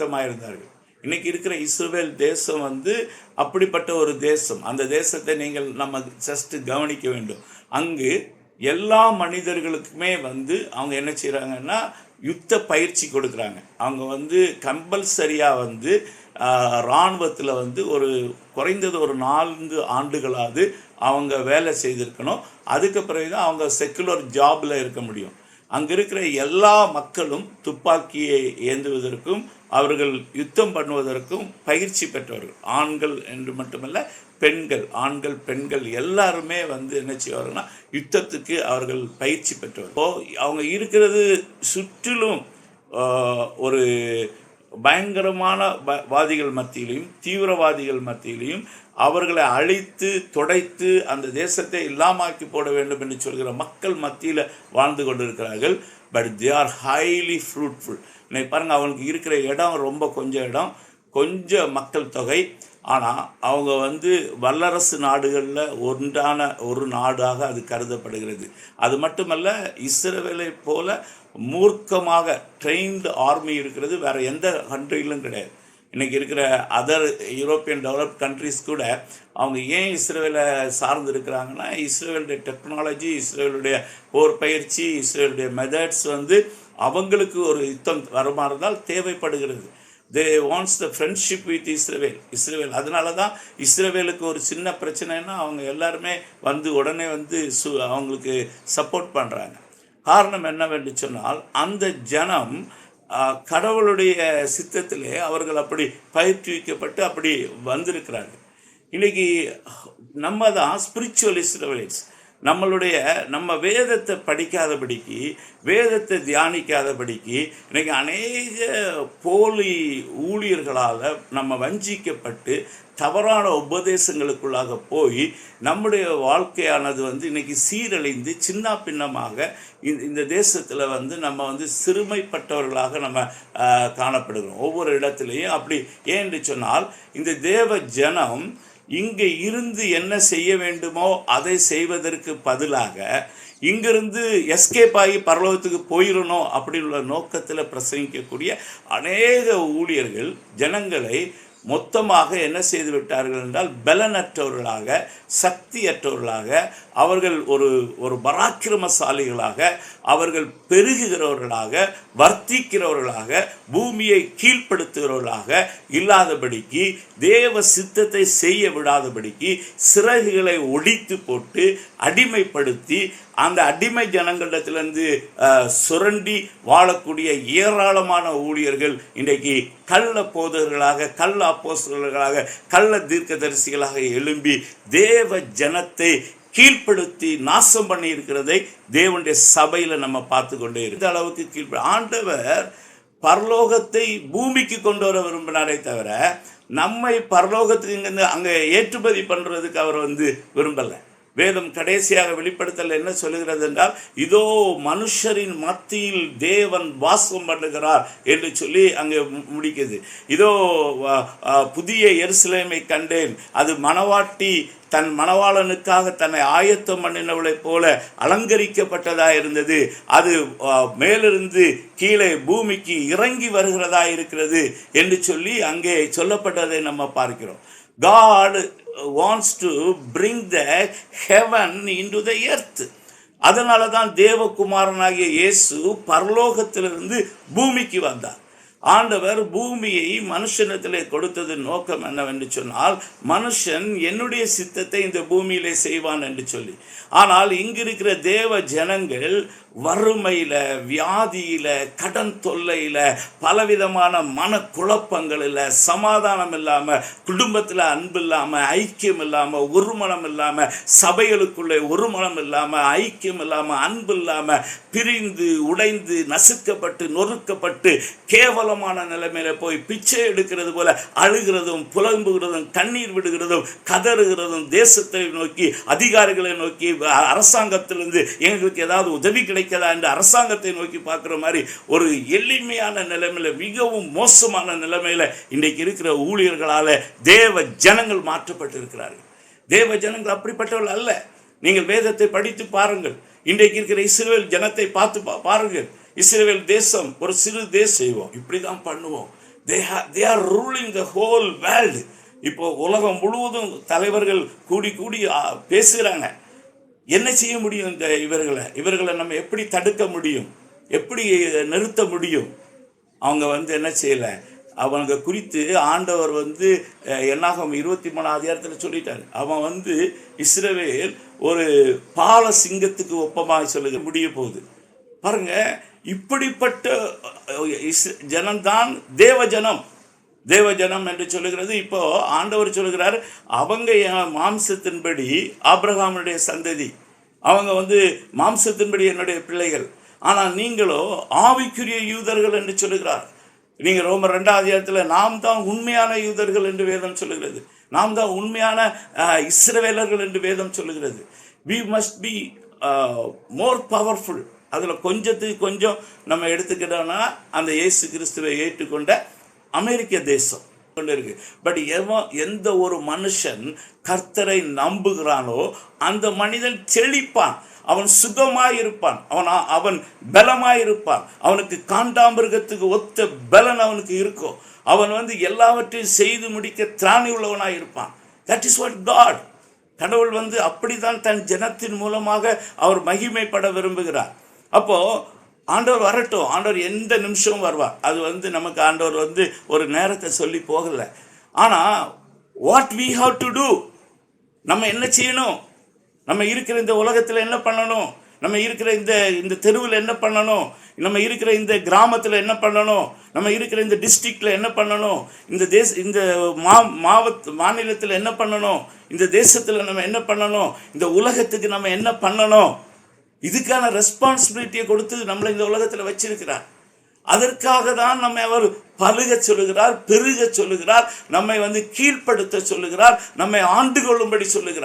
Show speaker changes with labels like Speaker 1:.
Speaker 1: இருந்தார்கள். இன்னைக்கு இருக்கிற இஸ்ரவேல் தேசம் அப்படிப்பட்ட ஒரு தேசம். அந்த தேசத்தை நம்ம ஜஸ்ட் கவனிக்க வேண்டும். அங்கு எல்லா மனிதர்களுக்குமே அவங்க என்ன செய்கிறாங்கன்னா யுத்த பயிற்சி கொடுக்குறாங்க. அவங்க கம்பல்சரியாக இராணுவத்தில் ஒரு குறைந்தது ஒரு 4 ஆண்டுகளாவது அவங்க வேலை செய்திருக்கணும். அதுக்கு பிறகு தான் அவங்க செக்குலர் ஜாபில் இருக்க முடியும். அங்கே இருக்கிற எல்லா மக்களும் துப்பாக்கியை ஏந்துவதற்கும் அவர்கள் யுத்தம் பண்ணுவதற்கும் பயிற்சி பெற்றவர்கள். ஆண்கள் என்று மட்டுமல்ல, பெண்கள், ஆண்கள் பெண்கள் எல்லாருமே என்ன செய்வாங்கன்னா யுத்தத்துக்கு அவர்கள் பயிற்சி பெற்றவர்கள். அவங்க இருக்கிறது சுற்றிலும் ஒரு பயங்கரமான வாதிகள் மத்தியிலையும் தீவிரவாதிகள் மத்தியிலையும் அவர்களை அழித்து துடைத்து அந்த தேசத்தை இல்லாமாக்கி போட வேண்டும் என்று சொல்கிற மக்கள் மத்தியில் வாழ்ந்து கொண்டிருக்கிறார்கள். But they are highly fruitful. இன்னைக்கு பாருங்கள், அவங்களுக்கு இருக்கிற இடம் ரொம்ப கொஞ்சம் மக்கள் தொகை. ஆனால் அவங்க வல்லரசு நாடுகளில் ஒன்றான ஒரு நாடாக அது கருதப்படுகிறது. அது மட்டுமல்ல, இஸ்ரவேலை போல மூர்க்கமாக ட்ரெயின்டு ஆர்மி இருக்கிறது வேறு எந்த கண்ட்ரியிலும் கிடையாது. இன்றைக்கி இருக்கிற அதர் யூரோப்பியன் டெவலப்ட் கண்ட்ரிஸ் கூட அவங்க ஏன் இஸ்ரேலை சார்ந்து இருக்கிறாங்கன்னா, இஸ்ரேலுடைய டெக்னாலஜி, இஸ்ரேலுடைய போர் பயிற்சி, இஸ்ரேலுடைய மெத்தட்ஸ் அவங்களுக்கு ஒரு யுத்தம் வருமாறுதால் தேவைப்படுகிறது. They wants the friendship with Israel. அதனால தான் இஸ்ரேலுக்கு ஒரு சின்ன பிரச்சனைன்னா அவங்க எல்லாருமே உடனே அவங்களுக்கு சப்போர்ட் பண்ணுறாங்க. காரணம் என்னவென்று சொன்னால், அந்த ஜனம் கடவுளுடைய சித்தத்திலே அவர்கள் அப்படி பயிற்றுவிக்கப்பட்டு அப்படி வந்திருக்கிறார்கள். இன்றைக்கி நம்ம தான் ஸ்பிரிச்சுவல் இஸ்ரவேல்ஸ். நம்ம வேதத்தை படிக்காதபடிக்கு, வேதத்தை தியானிக்காதபடிக்கு இன்றைக்கி அநேக போலி ஊழியர்களால் நம்ம வஞ்சிக்கப்பட்டு தவறான உபதேசங்களுக்குள்ளாக போய் நம்முடைய வாழ்க்கையானது இன்றைக்கி சீரழிந்து சின்ன பின்னமாக இந்த தேசத்தில் நம்ம சிறுமைப்பட்டவர்களாக நம்ம காணப்படுகிறோம். ஒவ்வொரு இடத்துலையும் அப்படி. ஏன்னு சொன்னால், இந்த தேவ ஜனம் இங்கே இருந்து என்ன செய்ய வேண்டுமோ அதை செய்வதற்கு பதிலாக இங்கிருந்து எஸ்கேப் ஆகி பரலோகத்துக்கு போயிடணும் அப்படின்ற நோக்கத்தில் பிரசங்கிக்கக்கூடிய அநேக ஊழியர்கள் ஜனங்களை மொத்தமாக என்ன செய்து விட்டார்கள் என்றால், பலனற்றவர்களாக, சக்தியற்றவர்களாக, அவர்கள் ஒரு பராக்கிரமசாலிகளாக, அவர்கள் பெருகுகிறவர்களாக, வர்த்திக்கிறவர்களாக, பூமியை கீழ்ப்படுத்துகிறவர்களாக இல்லாதபடிக்கு, தேவ சித்தத்தை செய்ய விடாதபடிக்கு சிறகுகளை ஒடித்து போட்டு அடிமைப்படுத்தி அந்த அடிமை ஜனங்களிடத்திலிருந்து சுரண்டி வாழக்கூடிய ஏராளமான ஊழியர்கள் இன்றைக்கு கள்ள போதகர்களாக, கள்ள அப்போஸ்தலர்களாக, கள்ள தீர்க்கதரிசிகளாக எழும்பி தேவ ஜனத்தை கீழ்ப்படுத்தி நாசம் பண்ணி இருக்கிறதை தேவனுடைய சபையில் நம்ம பார்த்து கொண்டே இருக்கிற அளவுக்கு ஆண்டவர் பரலோகத்தை பூமிக்கு கொண்டு வர விரும்பினாரே தவிர நம்மை பரலோகத்துக்கு அங்கே ஏற்றுமதி பண்ணுறதுக்கு அவர் விரும்பலை. வேதம் கடைசியாக வெளிப்படுத்தல் என்ன சொல்லுகிறது என்றால், இதோ மனுஷரின் மத்தியில் தேவன் வாசம் பண்ணுகிறார் என்று சொல்லி அங்கே முடிக்குது. இதோ புதிய எருசலேமை கண்டேன், அது மணவாட்டி தன் மணவாளனுக்காக தன்னை ஆயத்தம் பண்ணினவளைப் போல அலங்கரிக்கப்பட்டதாக இருந்தது. அது மேலிருந்து கீழே பூமிக்கு இறங்கி வருகிறதா இருக்கிறது என்று சொல்லி அங்கே சொல்லப்பட்டதை நம்ம பார்க்கிறோம். God wants to bring the heaven into the earth. அதனால தான் தேவகுமாரனாகிய இயேசு பரலோகத்திலிருந்து பூமிக்கு வந்தார். ஆண்டவர் பூமியை மனுஷனத்திலே கொடுத்தது நோக்கம் என்னவென்று சொன்னால், மனுஷன் என்னுடைய சித்தத்தை இந்த பூமியிலே செய்வான் என்று சொல்லி. ஆனால் இங்கு இருக்கிற தேவ ஜனங்கள் வறுமையில், வியாதியில், கடன் தொல்லையில், பலவிதமான மனக்குழப்பங்களில், சமாதானம் இல்லாமல், குடும்பத்தில் அன்பு இல்லாமல், ஐக்கியம் இல்லாமல், ஒருமனம் இல்லாமல், சபைகளுக்குள்ளே ஒருமனம் இல்லாமல், ஐக்கியம் இல்லாமல், அன்பு இல்லாமல், பிரிந்து உடைந்து நசுக்கப்பட்டு நொறுக்கப்பட்டு கேவலமான நிலைமையில போய் பிச்சை எடுக்கிறது போல அழுகிறதும் புலம்புகிறதும் கண்ணீர் விடுகிறதும் கதறுகிறதும் தேசத்தை நோக்கி, அதிகாரிகளை நோக்கி, அரசாங்கத்திலிருந்து எங்களுக்கு ஏதாவது உதவி கிடைக்கதா என்று அரசாங்கத்தை நோக்கி பார்க்குற மாதிரி ஒரு எளிமையான நிலைமையில, மிகவும் மோசமான நிலைமையில இன்றைக்கு இருக்கிற ஊழியர்களால் தேவ ஜனங்கள் மாற்றப்பட்டு இருக்கிறார்கள். தேவ ஜனங்கள் அப்படிப்பட்டவர்கள் அல்ல. நீங்கள் வேதத்தை படித்து பாருங்கள். இன்றைக்கு இருக்கிற இஸ்ரவேல் ஜனத்தை பார்த்து பாருங்கள். இஸ்ரவேல் தேசம் ஒரு சிறு தேசம். செய்வோம், இப்படி தான் பண்ணுவோம், they are ruling the whole world. இப்போ உலகம் முழுவதும் தலைவர்கள் கூடி கூடி பேசுகிறாங்க. என்ன செய்ய முடியும் இந்த இவர்களை நம்ம எப்படி தடுக்க முடியும், எப்படி நிறுத்த முடியும்? அவங்க என்ன செய்யலை. அவங்க குறித்து ஆண்டவர் என்னாகும் 23 அதிகாரத்தில் சொல்லிட்டார். அவன் இஸ்ரவேல் ஒரு பால சிங்கத்துக்கு ஒப்பமாக சொல்லுங்க முடிய போகுது பாருங்க. இப்படிப்பட்ட ஜனம்தான் தேவஜனம். தேவஜனம் என்று சொல்லுகிறது. இப்போ ஆண்டவர் சொல்லுகிறார், அவங்க மாம்சத்தின்படி ஆபிரகாமுடைய சந்ததி, அவங்க மாம்சத்தின்படி என்னுடைய பிள்ளைகள், ஆனால் நீங்களோ ஆவிக்குரிய யூதர்கள் என்று சொல்லுகிறார். நீங்கள் ரோமர் 2ஆம் அதிகாரத்தில் நாம் தான் உண்மையான யூதர்கள் என்று வேதம் சொல்லுகிறது. நாம் தான் உண்மையான இஸ்ரவேலர்கள் என்று வேதம் சொல்லுகிறது. we must be more powerful. அதில் கொஞ்சத்துக்கு கொஞ்சம் நம்ம எடுத்துக்கிட்டோம்னா அந்த இயேசு கிறிஸ்துவை ஏற்றுக்கொண்ட அமெரிக்க தேசம் கொண்டு இருக்கு. பட் எந்த ஒரு மனுஷன் கர்த்தரை நம்புகிறானோ அந்த மனிதன் செழிப்பான், அவன் சுகமாயிருப்பான், அவன் பலமாயிருப்பான். அவனுக்கு காண்டாமிருகத்துக்கு ஒத்த பலன் அவனுக்கு இருக்கும். அவன் எல்லாவற்றையும் செய்து முடிக்க திராணி உள்ளவனாக இருப்பான். That is what God. கடவுள் அப்படித்தான் தன் ஜனத்தின் மூலமாக அவர் மகிமைப்பட விரும்புகிறார். அப்போ ஆண்டவர் வரட்டும், ஆண்டவர் எந்த நிமிஷமும் வருவார். அது நமக்கு ஆண்டவர் ஒரு நேரத்தை சொல்லி போகலை. ஆனால் what we have to do, நம்ம என்ன செய்யணும்? நம்ம இருக்கிற இந்த உலகத்தில் என்ன பண்ணணும்? நம்ம இருக்கிற இந்த தெருவில் என்ன பண்ணணும்? நம்ம இருக்கிற இந்த கிராமத்தில் என்ன பண்ணணும்? நம்ம இருக்கிற இந்த டிஸ்ட்ரிக்டில் என்ன பண்ணணும்? இந்த மாநிலத்தில் என்ன பண்ணணும்? இந்த தேசத்தில் நம்ம என்ன பண்ணணும்? இந்த உலகத்துக்கு நம்ம என்ன பண்ணணும்? இதுக்கான ரெஸ்பான்சிபிலிட்டியை கொடுத்து நம்மளை இந்த உலகத்தில் வச்சிருக்கிறார். அதற்காக தான் நம்மை அவர் பலுக சொல்லுகிறார், பெருக சொல்லுகிறார், நம்மை கீழ்ப்படுத்த சொல்லுகிறார், நம்மை ஆண்டு கொள்ளும்படி சொல்லுகிறார்.